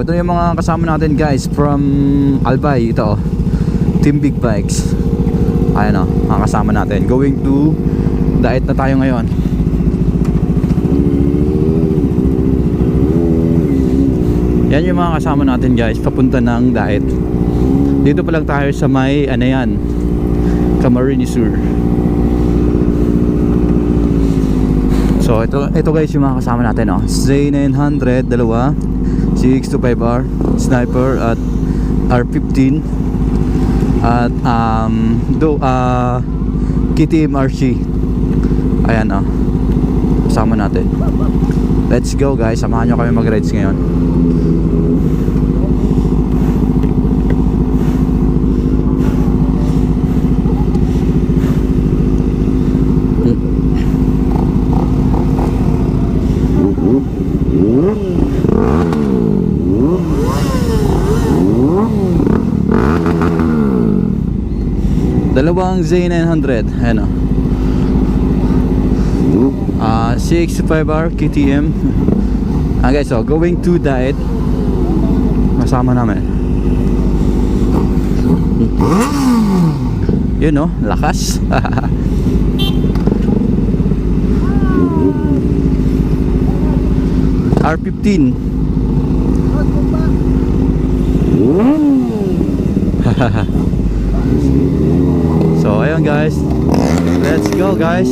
So ito yung mga kasama natin guys from Albay. Ito Team Big Bikes. Ayan mga kasama natin. Going to Daet na tayo ngayon. Yan yung mga kasama natin guys, papunta ng Daet. Dito pa lang tayo sa may Camarines Sur. So ito guys yung mga kasama natin Z900 dalawa, CX25R Sniper at R15 at KTM RC. Ayan kasama natin. Let's go guys, samahan nyo kami mag-rides ngayon. Dalawang Z900, ayan CX5R KTM. Guys, going to Daet. Kasama namin. Yun lakas. R15. So ayun guys, let's go guys.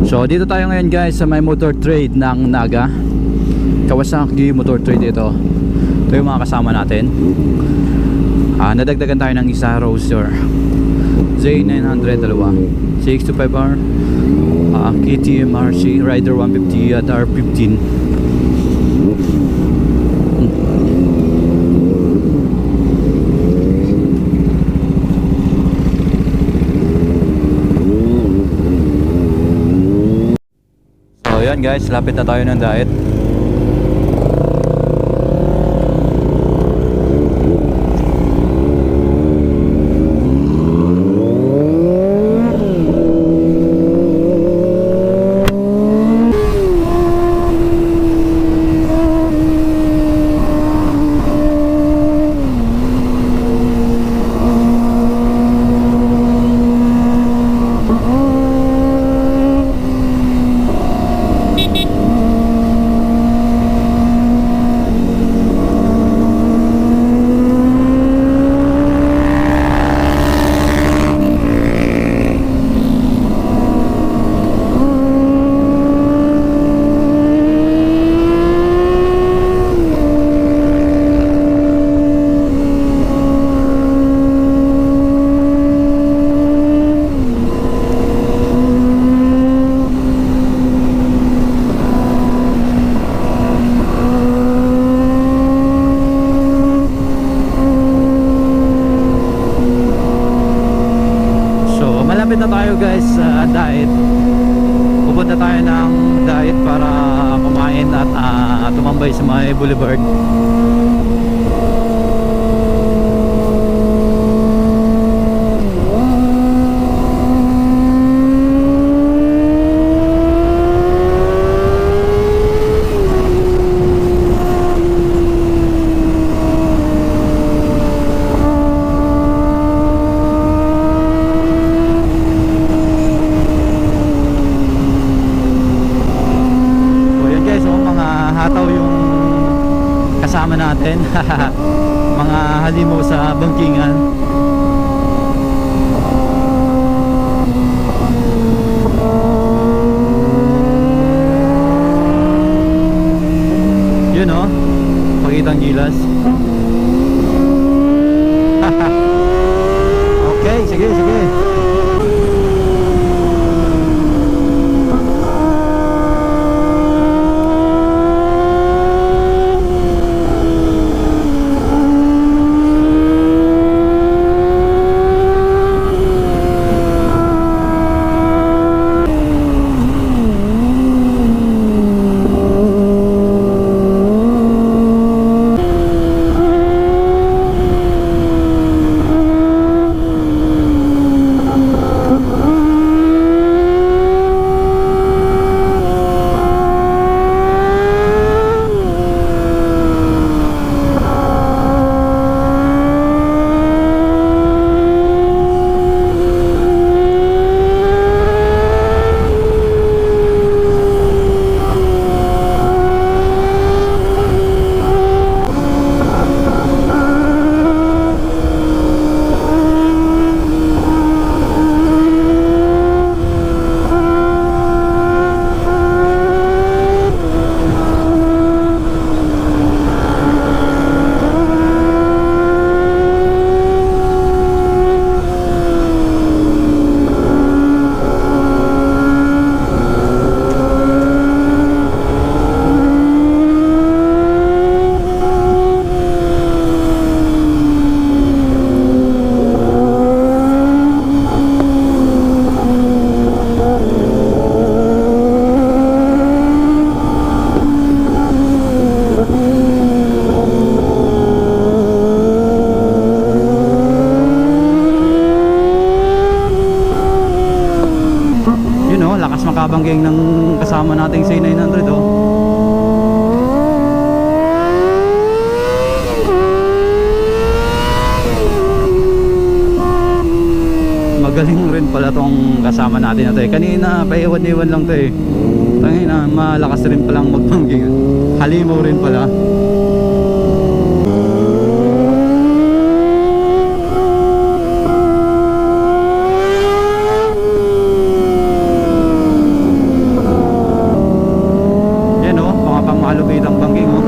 So dito tayo ngayon guys sa may motor trade ng Naga, Kawasaki Motor Trade. Ito yung mga kasama natin. Nadagdagan tayo ng isa Roadster Z900 dalawa, CX25R KTM RC Rider 150 at R15. So yan guys, lapit na tayo ng Daet. Malapit na tayo guys sa Daet. Pupunta tayo ng Daet para kumain at tumambay sa may boulevard. Kasama natin mga halimo sa bangkingan. Yun pakitang gilas. Okay, sige. kabangging ng kasama nating C900 oh. Magaling rin pala tong kasama natin na to eh. Kanina paiwan-iwan lang to eh. Tangina, malakas rin palang magbangging. Halimaw rin pala. Yan oh, mga pangmalupitang bangging oh.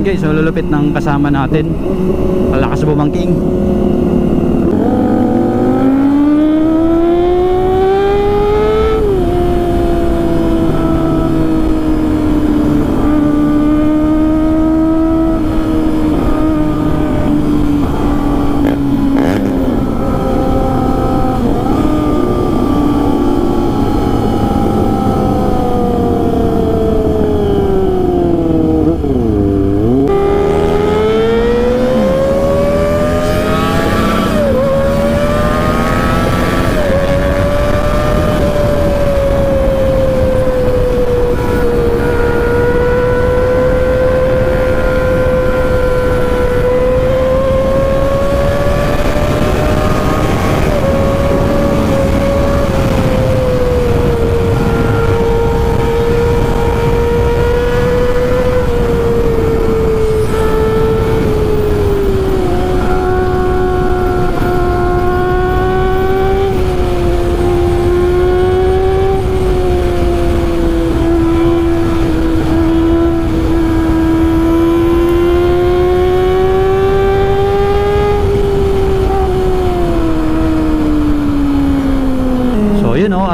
Guys, so lulupit ng kasama natin. Malakas bumangking.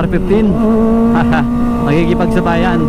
R15 magkikipagsabayan.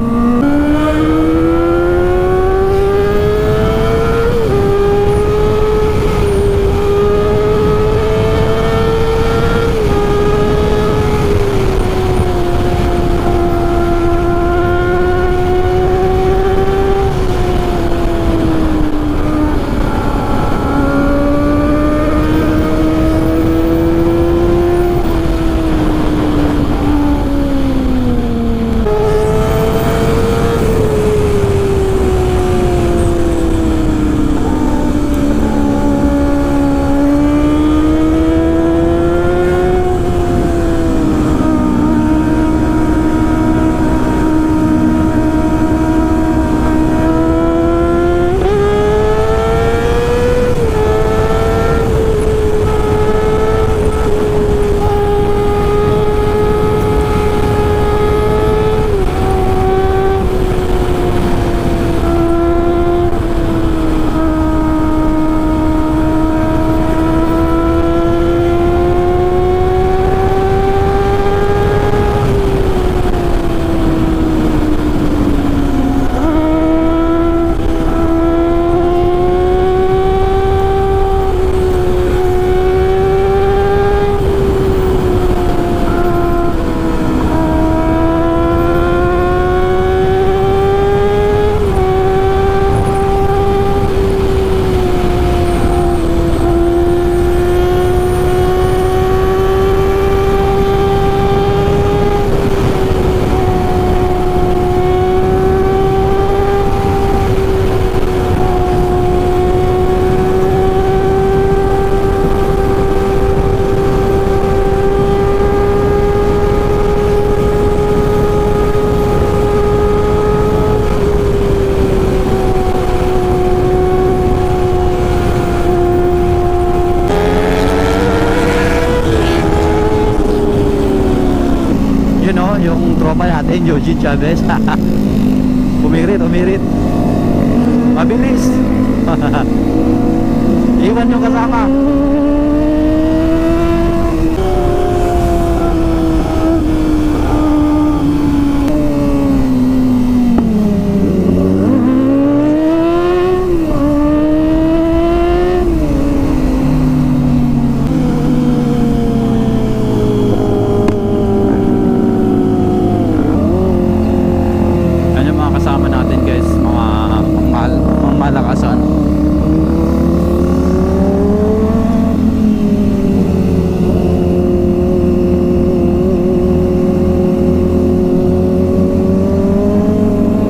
ano, yung tropa natin, Yoshi Chavez. Umirit. Mabilis. Iwan yung kasama.